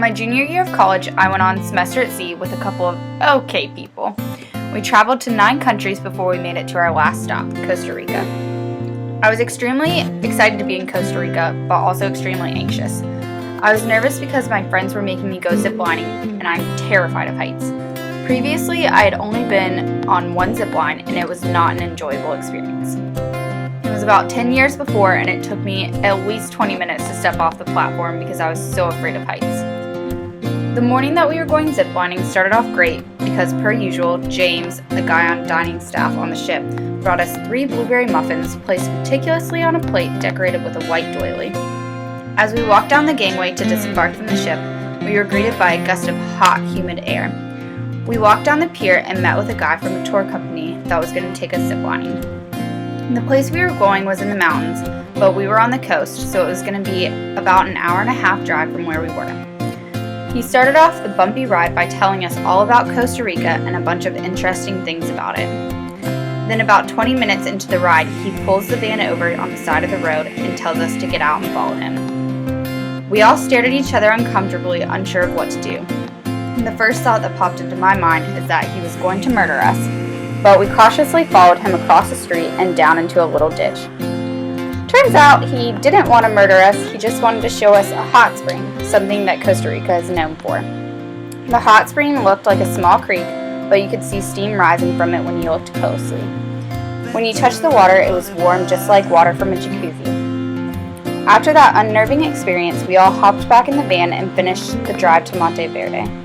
My junior year of college, I went on semester at sea with a couple of okay people. We traveled to 9 countries before we made it to our last stop, Costa Rica. I was extremely excited to be in Costa Rica, but also extremely anxious. I was nervous because my friends were making me go ziplining, and I'm terrified of heights. Previously, I had only been on one zipline, and it was not an enjoyable experience. It was about 10 years before, and it took me at least 20 minutes to step off the platform because I was so afraid of heights. The morning that we were going ziplining started off great because, per usual, James, the guy on dining staff on the ship, brought us 3 blueberry muffins placed meticulously on a plate decorated with a white doily. As we walked down the gangway to disembark from the ship, we were greeted by a gust of hot, humid air. We walked down the pier and met with a guy from a tour company that was going to take us ziplining. The place we were going was in the mountains, but we were on the coast, so it was going to be about an hour and a half drive from where we were. He started off the bumpy ride by telling us all about Costa Rica and a bunch of interesting things about it. Then about 20 minutes into the ride, he pulls the van over on the side of the road and tells us to get out and follow him. We all stared at each other uncomfortably, unsure of what to do. And the first thought that popped into my mind is that he was going to murder us, but we cautiously followed him across the street and down into a little ditch. Turns out he didn't want to murder us, he just wanted to show us a hot spring, something that Costa Rica is known for. The hot spring looked like a small creek, but you could see steam rising from it when you looked closely. When you touched the water, it was warm just like water from a jacuzzi. After that unnerving experience, we all hopped back in the van and finished the drive to Monteverde.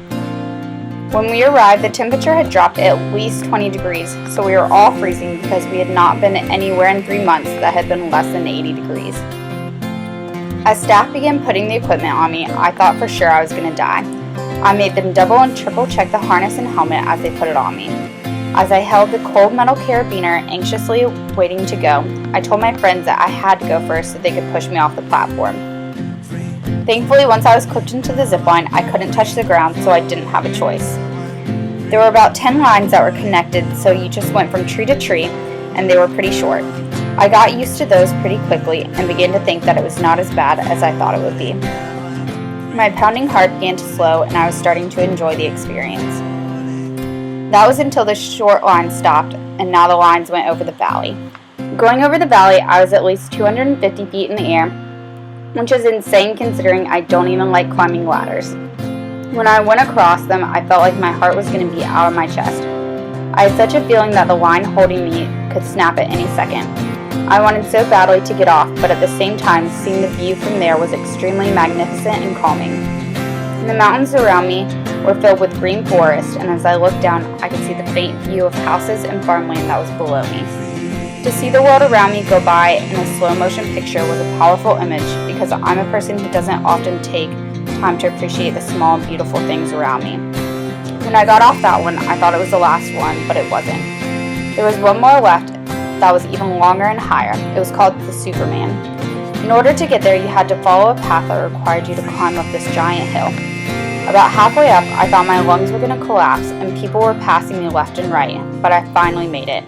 When we arrived, the temperature had dropped at least 20 degrees, so we were all freezing because we had not been anywhere in 3 months that had been less than 80 degrees. As staff began putting the equipment on me, I thought for sure I was going to die. I made them double and triple check the harness and helmet as they put it on me. As I held the cold metal carabiner, anxiously waiting to go, I told my friends that I had to go first so they could push me off the platform. Thankfully, once I was clipped into the zipline, I couldn't touch the ground, so I didn't have a choice. There were about 10 lines that were connected, so you just went from tree to tree, and they were pretty short. I got used to those pretty quickly and began to think that it was not as bad as I thought it would be. My pounding heart began to slow, and I was starting to enjoy the experience. That was until the short line stopped, and now the lines went over the valley. Going over the valley, I was at least 250 feet in the air, which is insane considering I don't even like climbing ladders. When I went across them, I felt like my heart was going to be out of my chest. I had such a feeling that the line holding me could snap at any second. I wanted so badly to get off, but at the same time, seeing the view from there was extremely magnificent and calming. The mountains around me were filled with green forest, and as I looked down, I could see the faint view of houses and farmland that was below me. To see the world around me go by in a slow-motion picture was a powerful image because I'm a person who doesn't often take time to appreciate the small, beautiful things around me. When I got off that one, I thought it was the last one, but it wasn't. There was one more left that was even longer and higher. It was called the Superman. In order to get there, you had to follow a path that required you to climb up this giant hill. About halfway up, I thought my lungs were going to collapse and people were passing me left and right, but I finally made it.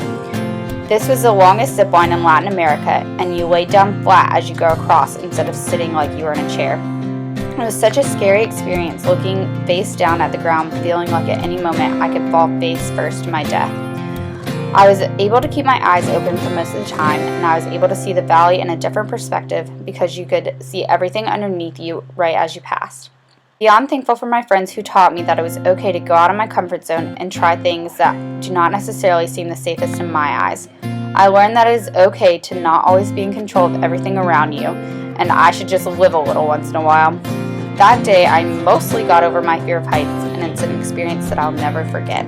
This was the longest zipline in Latin America, and you laid down flat as you go across instead of sitting like you were in a chair. It was such a scary experience looking face down at the ground, feeling like at any moment I could fall face first to my death. I was able to keep my eyes open for most of the time, and I was able to see the valley in a different perspective because you could see everything underneath you right as you passed. Beyond thankful for my friends who taught me that it was okay to go out of my comfort zone and try things that do not necessarily seem the safest in my eyes. I learned that it is okay to not always be in control of everything around you, and I should just live a little once in a while. That day, I mostly got over my fear of heights, and it's an experience that I'll never forget.